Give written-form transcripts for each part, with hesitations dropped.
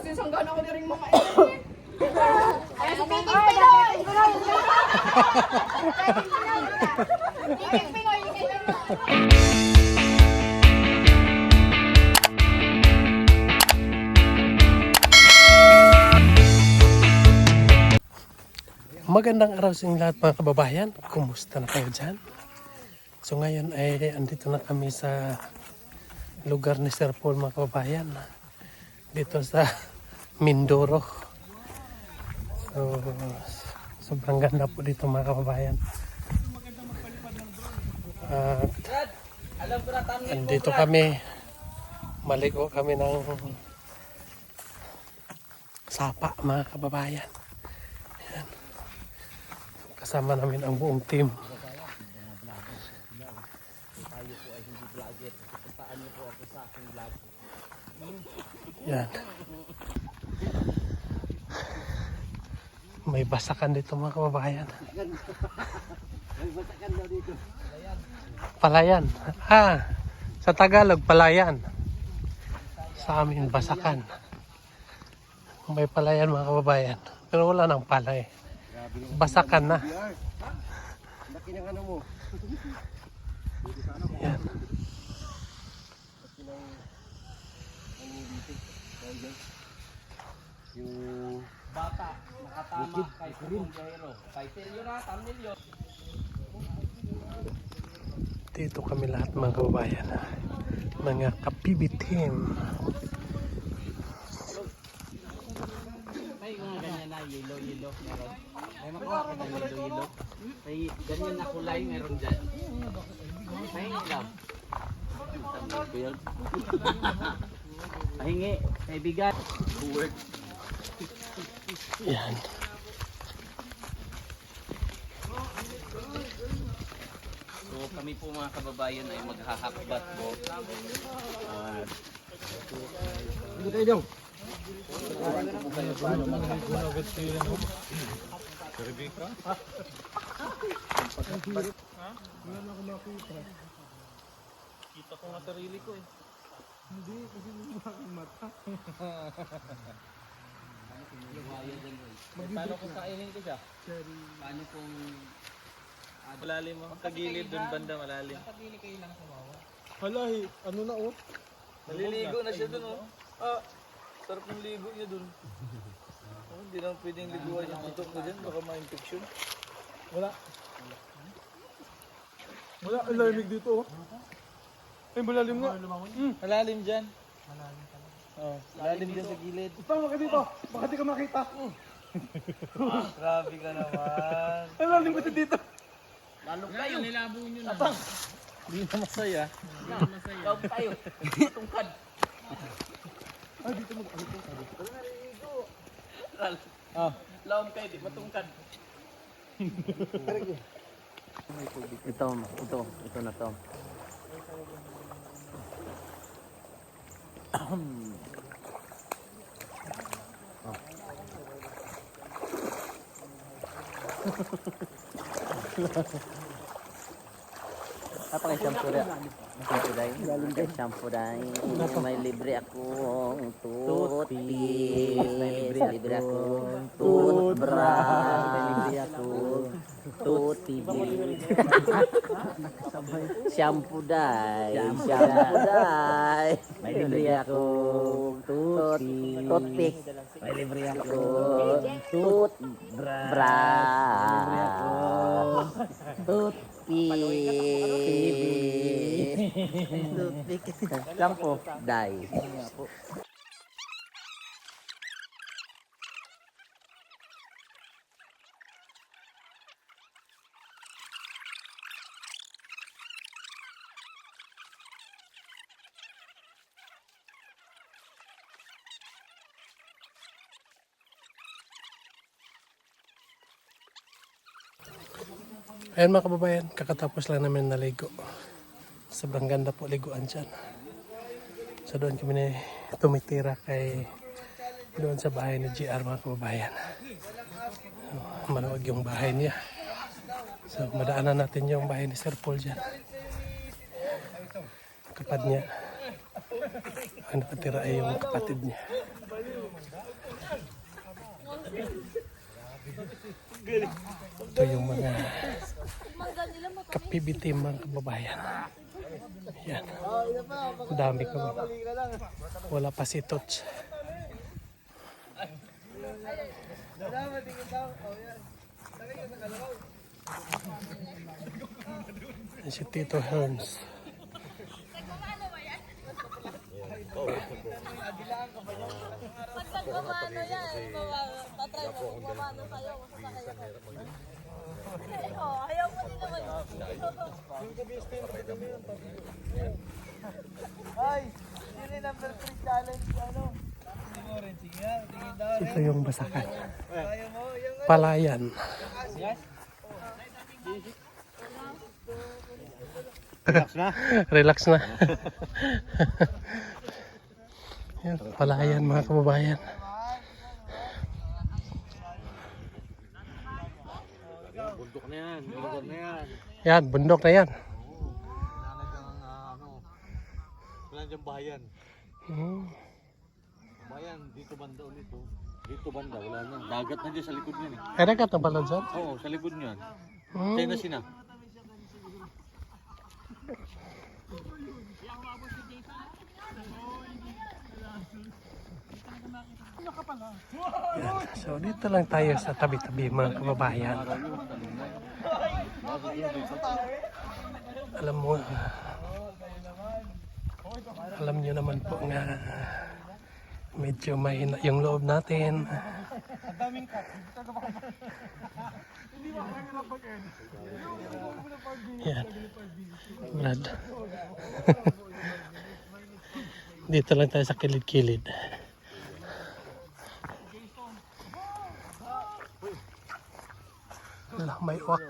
Kasi sanggan ako na rin mga eh. Ay, sa Piking Pinoy! Piking Pinoy! Magandang araw sa inyo lahat mga kababayan. Kumusta na kayo dyan? So ngayon ay andito na kami sa lugar ni Sir Paul mga kababayan. Dito sa Mindoro. So sobrang ganda po dito mga kababayan. At andito kami. Maligo kami ng sapa mga kababayan. Kasama namin ang buong team. Yan. May basakan dito mga kababayan. Palayan. Sa Tagalog, palayan. Sa amin, basakan. May palayan mga kababayan. Pero wala nang palay. Basakan na. Laki ng ano mo. Yan. Yung bata nakatama kay Kumpero. Kay Seryo na, Tamnilyo. Dito kami lahat mga kababayan. Mga kapibi team. May mga ganyan na yellow meron. May makuha ka ng yellow. May ganyan na kulay meron dyan. May ilaw. Tamnil ko yun. Pahingi, kaibigan. Work. Yan. So kami po mga kababayan ay maghahakbat po. Hindi kayo daw. Kita ko nga sarili ko eh. Hindi, kasi mo aking mata. Paano kung kainin ko siya? Paano kung malalim mo? Kagilid dun banda malalim. Nakagilid kayo lang sa wawa. Hala, ano na oh. Naliligo na siya dun oh. Ah, sarap ng ligo niya dun. Oh, hindi lang pwedeng liguan yung tutok mo dyan, baka ma-infection. Wala. Wala, ang lamig dito oh. Ay, malalim nga. Malalim dyan. Oh, malalim dyan sa gilid. Tama ka dito. Baka di ka makita. Grabe ka naman. Ang lalim ko dito. Lalo kayo. Nilabo nyo na. Atang. Hindi na masaya. Hindi na masaya. Lalo kayo. Tungkad. Ay, dito mo. Ano ito? Laom kayo, di matungkad. Ito na to. Apa kay shampoo da? Shampoo dai. Kay shampoo dai. May libre akong toothpaste. May libre akong toothbrush. May libre akong toothpaste. Shampoo dai. Shampoo dai. May libre akong toothpick. May libre akong toothbrush. Shampoo dai. Ayan mga kababayan, kakatapos lang namin naligo. Sobrang ganda po liguan dyan. So doon kami na tumitira kay doon sa bahay ni GR mga kababayan. Maluwag yung bahay niya. So madaanan natin yung bahay ni Sir Paul dyan. Kapad niya. Ang nakatira ay yung kapatid niya. Ito yung mga kapibiti mga kababayan. Yan. Ang dami ko. Wala pa si Tots. Yan si Tito Herns. Pag nagmamano yan, tatry mo magmamano sa'yo, masasakay ako. Ayaw mo din naman. Ay, yun yung number 3 challenge, ano? Ito yung basakan. Kaya mo, yung Palayan. Relax na. Relax na. Yan, Palayan mga kababayan. Bundok na yan. Lugar na yan. Yan, bundok na yan. Nanagang wala dyan bayan. Bayan, dito banda ulit. Dito banda, wala na. Dagat na dyan sa likod niyan eh. Ay, nagat na pala dyan. Oo, sa likod niyan. Hmm. China sina. Yan. So, dito lang tayo sa tabi-tabi mga kababayan. Alam nyo naman po nga medyo mahina yung loob natin. Yan. Brad. Dito lang tayo sa kilid-kilid. Wala, may uwak.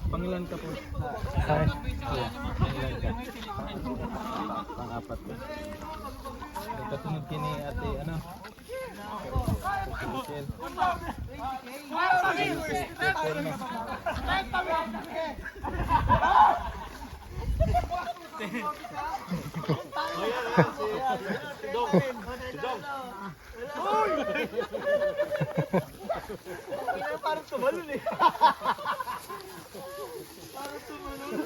Pangilan ka po? Ay, Pang-apat po. Kasunod kini ate, ano? Parang tumalun eh. Parang tumalun.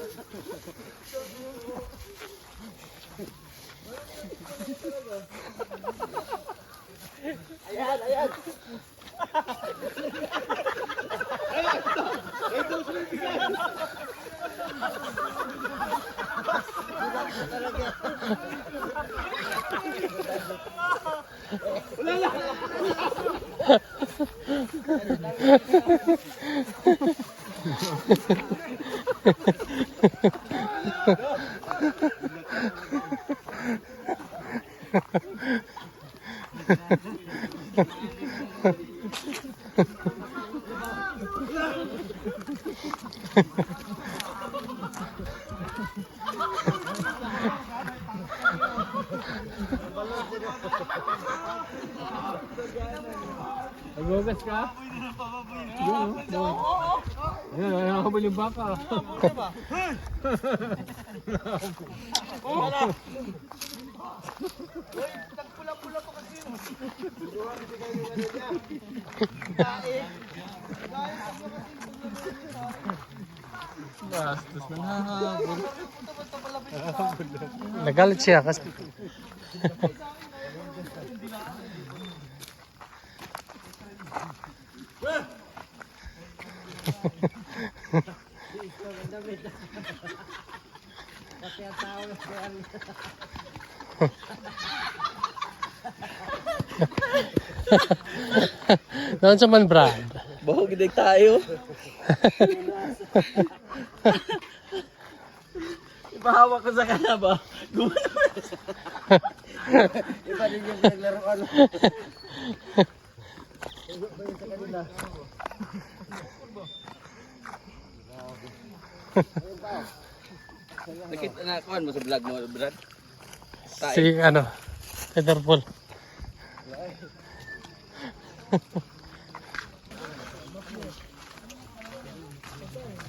Ayan, ayan. Wala lang. Nagwagas ka? Yun, Ayan, nakakabal yung baka. Nagpula-pula pa kasi yun. Bastos na nahabol. nagalit siya kasi noon sa man Brad. Bahog gidig tayo. Ipahawa ko sa kana ba? Gumano. Iba din yung naglaruan. Nakita na kuan mo sa vlog mo, Brad? Si ano, Peter Paul.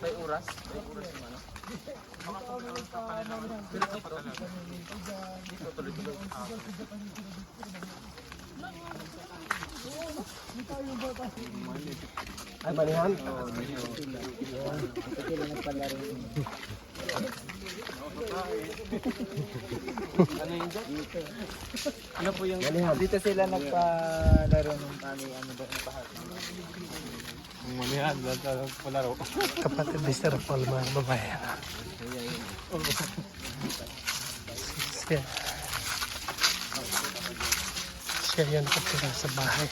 May oras? May oras yung ano? Ay, balihan. Ano yun dyan? Ano po yung... Dito sila nagpalaro ng kami, ano ba, napahal. Mamihan, palaro. Kapatid ni Sir Paul, mga babayan. Siya. Siya yan kapila sa bahay.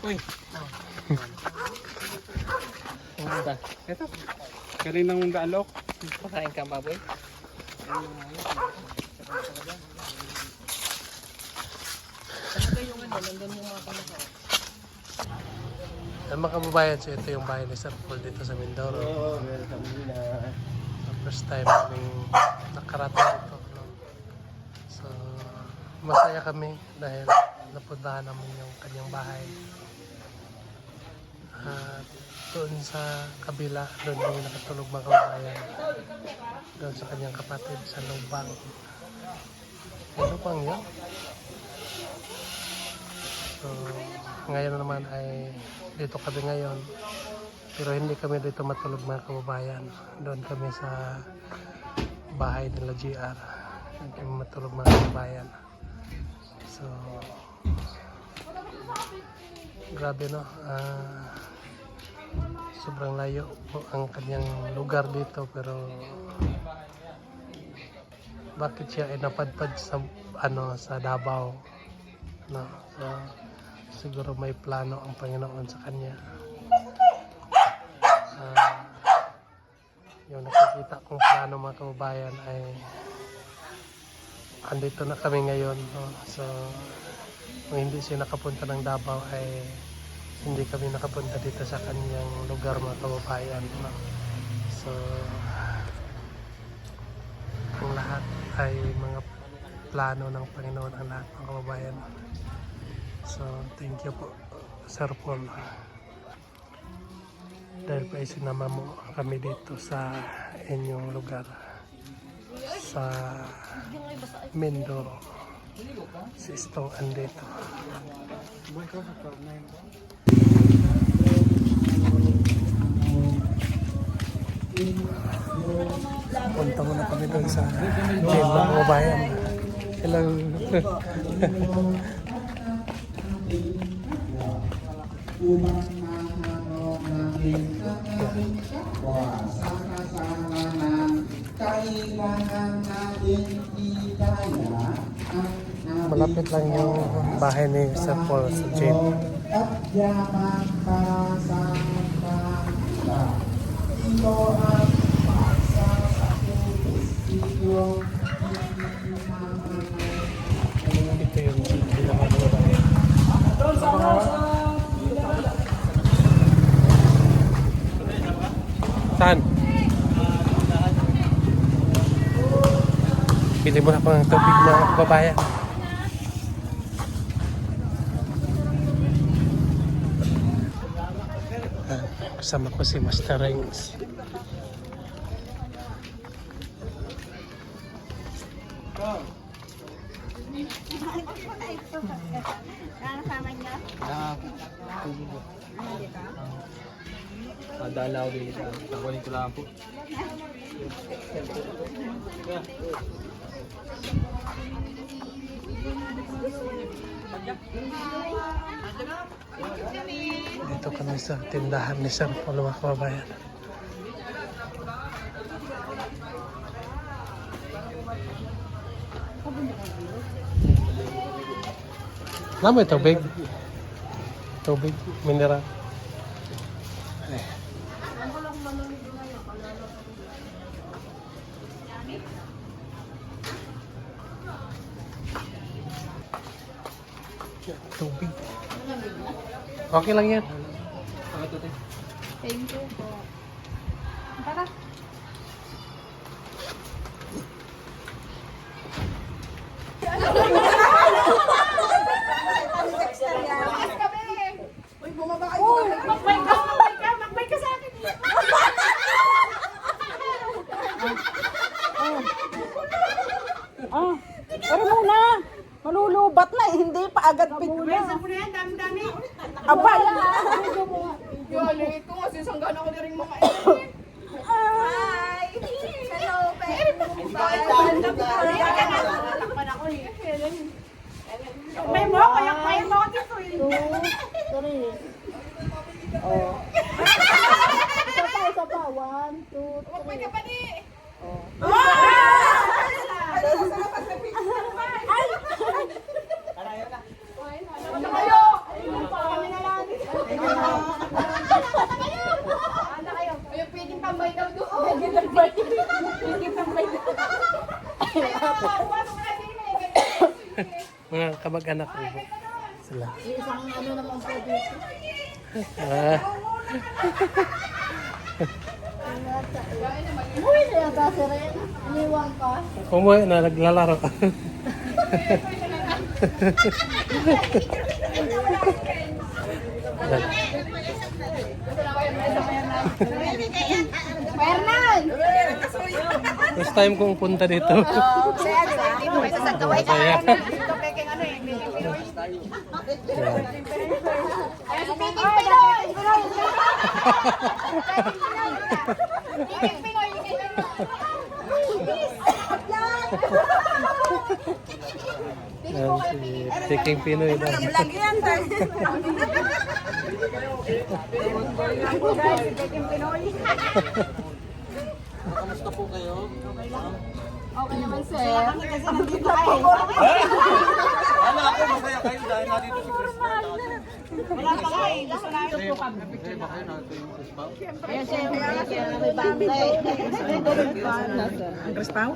Uy! Kumusta? Ito. Kaninang daalok. Pakain ka baboy? Ang mga kababayan, so ito yung bahay ni Sir Paul dito sa Mindoro. First time kaming nakarating dito. No? So, masaya kami dahil napuntahan namin yung kanyang bahay. At doon sa kabila, doon kami nakatulog mga kababayan. Doon sa kanyang kapatid sa lubang. Yung lubang yun. So, ngayon naman ay dito kami ngayon. Pero hindi kami dito matulog mga kababayan. Doon kami sa bahay nila GR. Doon kami matulog mga kababayan. So, grabe no. Sobrang layo po ang kanyang lugar dito pero bakit siya ay napadpad sa sa Davao, no? So, siguro may plano ang Panginoon sa kanya. Yung nakikita kong plano mga kababayan ay andito na kami ngayon, no? So kung hindi siya nakapunta ng Davao ay hindi kami nakapunta dito sa kanyang lugar mga kababayan, no? So ang lahat ay mga plano ng Panginoon ang lahat mga kababayan. So thank you po Sir Paul dahil pa isinama mo kami dito sa inyong lugar sa Mindoro. Si Stong andito. Punta muna kami doon sa gym ng kababayan. Hello. Malapit lang yung bahay ni Sir Paul sa gym. Ito yung pinaka-bahay. Saan? Pili mo na pang tubig na babayan. Kasama ko si Master Rings. Nakasama niyo? Madalaw din ito. Tabunin ko lang po. Dito kami sa tindahan ni Sir Paul mga kababayan. May tubig. Tubig, mineral. Ay. Tubig. Okay lang yan. Thank you po. Tara. Ah, pero muna. Malulubat na, hindi pa agad pigma. Aba, Yun, ito nga, sisanggan ako na rin mga ito. Hi! Hello, babe! May mo, kaya mo dito eh. 2, 3. Oh. Isa pa. 1, 2, 3. Pwede pa di. Ano kayo? Kami na lang. Ano kayo? Ay, pwedeng tambay daw doon. Pwedeng tambay. Pwedeng tambay daw. Ayaw, pasok na din eh. Mga kamag-anak ko. Sila. Isang ano naman po dito. Ah, Uy, na yata si Ren. Iniwan ka. umuwi na, naglalaro. Fernan! First time kong punta dito. Saya, di ba? Dito kayo sa Sagaway. Masaya. Dito peking ano eh. Peking Pinoy. Yan. Ay, si Peking Pinoy! Peking Pinoy! Yan si Peking Pinoy daw. Lagi yan tayo. Peking Pinoy. Kamusta po kayo? Okay naman, sir. Kasi nandito kayo. Wala ako, masaya kayo dahil nandito si Chris na. Wala pa nga eh. Gusto namin po kami. Picture ba kayo natin yung Chris Pao? Yes, sir. May bangkay. Ang Chris Pao?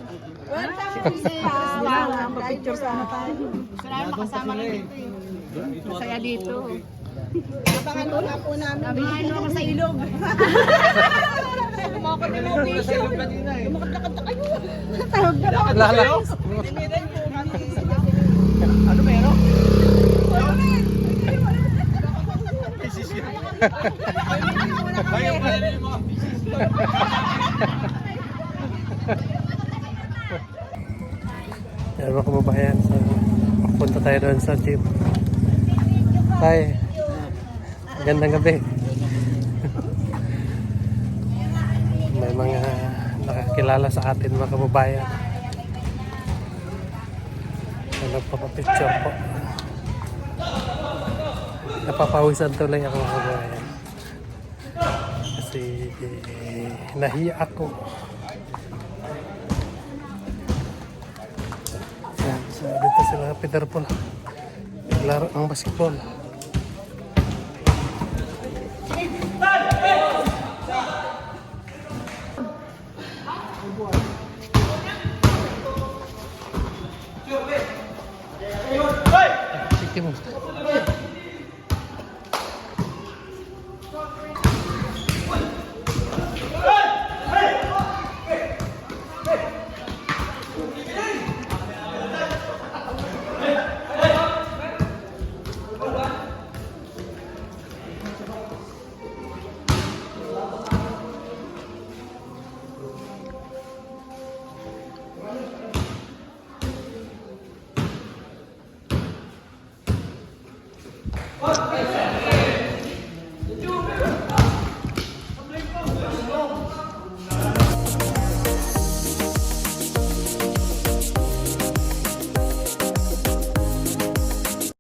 Welcome, picture sa gusto namin makasama kayo dito eh. Masaya dito. Abangan mo na po namin. Abangan mo ako sa ilog. Lumakad na location. Lumakad na kayo. Tawag na lang. Lala. Ano meron? Kayo pa rin mo. Yan mga kababayan. So, punta tayo doon sa jeep. Tay, magandang gabi. May mga nakakilala sa atin mga kababayan. Nagpapapicture po. Napapawisan tuloy ako mga kababayan. Kasi nahiya ako. Yan, so dito sila Peter Paul. Naglaro ng basketball. Sige mo. Hey!